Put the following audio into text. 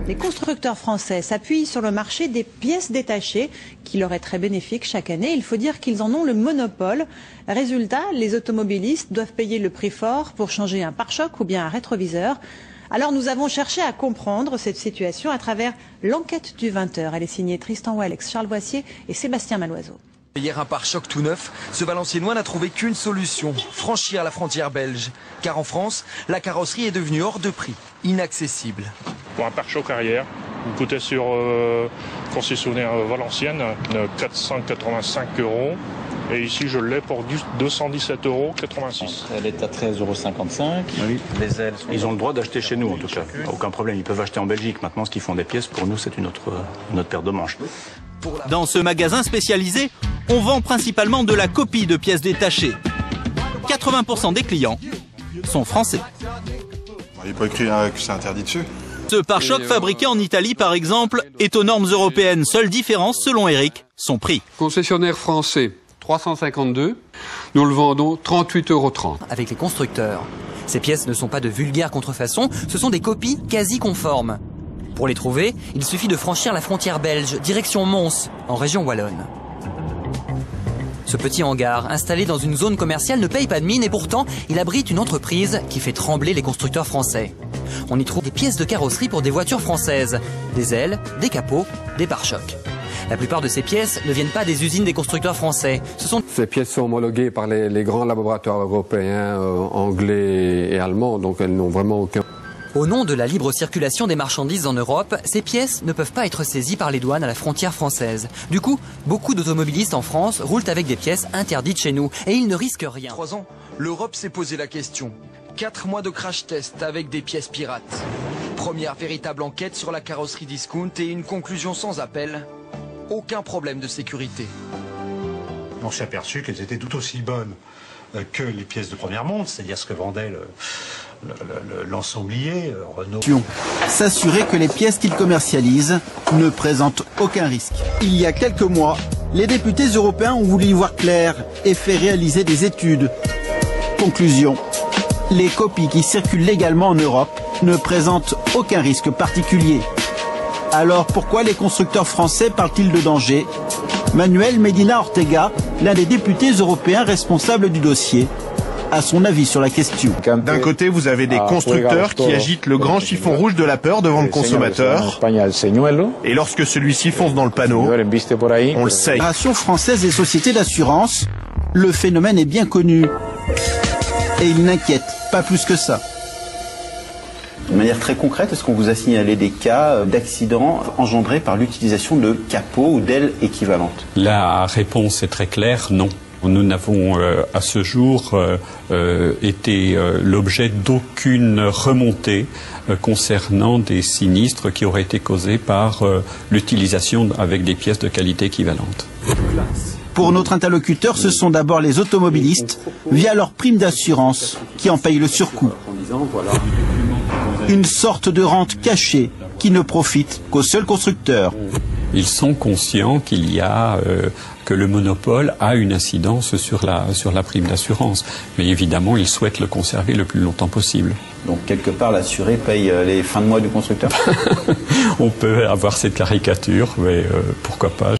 Les constructeurs français s'appuient sur le marché des pièces détachées qui leur est très bénéfique chaque année. Il faut dire qu'ils en ont le monopole. Résultat, les automobilistes doivent payer le prix fort pour changer un pare-choc ou bien un rétroviseur. Alors nous avons cherché à comprendre cette situation à travers l'enquête du 20h. Elle est signée Tristan Wallex, Charles Boissier et Sébastien Maloiseau. Hier, un pare-choc tout neuf, ce Valenciennois n'a trouvé qu'une solution, franchir la frontière belge. Car en France, la carrosserie est devenue hors de prix, inaccessible. Pour un pare-choc arrière, il coûtait sur concessionnaire Valenciennes 485 €. Et ici, je l'ai pour 217,86 €. Elle est à 13,55 €. Oui. Les ailes sont... Ils ont le droit d'acheter chez nous, en tout cas. Aucun problème. Ils peuvent acheter en Belgique. Maintenant, ce qu'ils font des pièces, pour nous, c'est une autre paire de manches. Dans ce magasin spécialisé, on vend principalement de la copie de pièces détachées. 80% des clients sont français. Il n'est pas écrit que c'est interdit dessus. Ce pare-choc fabriqué en Italie, par exemple, est aux normes européennes. Seule différence, selon Eric, son prix. Concessionnaire français, 352. Nous le vendons 38,30 €. Avec les constructeurs. Ces pièces ne sont pas de vulgaires contrefaçons, ce sont des copies quasi conformes. Pour les trouver, il suffit de franchir la frontière belge, direction Mons, en région wallonne. Ce petit hangar, installé dans une zone commerciale, ne paye pas de mine et pourtant, il abrite une entreprise qui fait trembler les constructeurs français. On y trouve des pièces de carrosserie pour des voitures françaises, des ailes, des capots, des pare-chocs. La plupart de ces pièces ne viennent pas des usines des constructeurs français. Ces pièces sont homologuées par les grands laboratoires européens, anglais et allemands, donc elles n'ont vraiment aucun... Au nom de la libre circulation des marchandises en Europe, ces pièces ne peuvent pas être saisies par les douanes à la frontière française. Du coup, beaucoup d'automobilistes en France roulent avec des pièces interdites chez nous et ils ne risquent rien. 3 ans, l'Europe s'est posé la question. 4 mois de crash test avec des pièces pirates. Première véritable enquête sur la carrosserie discount et une conclusion sans appel. Aucun problème de sécurité. On s'est aperçu qu'elles étaient tout aussi bonnes que les pièces de première montre, c'est-à-dire ce que vendait l'ensemblier Renault. S'assurer que les pièces qu'ils commercialisent ne présentent aucun risque. Il y a quelques mois, les députés européens ont voulu y voir clair et fait réaliser des études. Conclusion, les copies qui circulent légalement en Europe ne présentent aucun risque particulier. Alors pourquoi les constructeurs français parlent-ils de danger? Manuel Medina Ortega, l'un des députés européens responsables du dossier, a son avis sur la question. D'un côté, vous avez des constructeurs qui agitent le grand chiffon rouge de la peur devant le consommateur. Et lorsque celui-ci fonce dans le panneau, on le sait. Fédération française des sociétés d'assurance, le phénomène est bien connu. Et il n'inquiète pas plus que ça. De manière très concrète, est-ce qu'on vous a signalé des cas d'accidents engendrés par l'utilisation de capots ou d'ailes équivalentes? La réponse est très claire, non. Nous n'avons à ce jour été l'objet d'aucune remontée concernant des sinistres qui auraient été causés par l'utilisation avec des pièces de qualité équivalente. Pour notre interlocuteur, ce sont d'abord les automobilistes, via leur prime d'assurance, qui en payent le surcoût. Une sorte de rente cachée qui ne profite qu'aux seuls constructeurs. Ils sont conscients qu'il y a que le monopole a une incidence sur la prime d'assurance. Mais évidemment, ils souhaitent le conserver le plus longtemps possible. Donc quelque part, l'assuré paye les fins de mois du constructeur. On peut avoir cette caricature, mais pourquoi pas.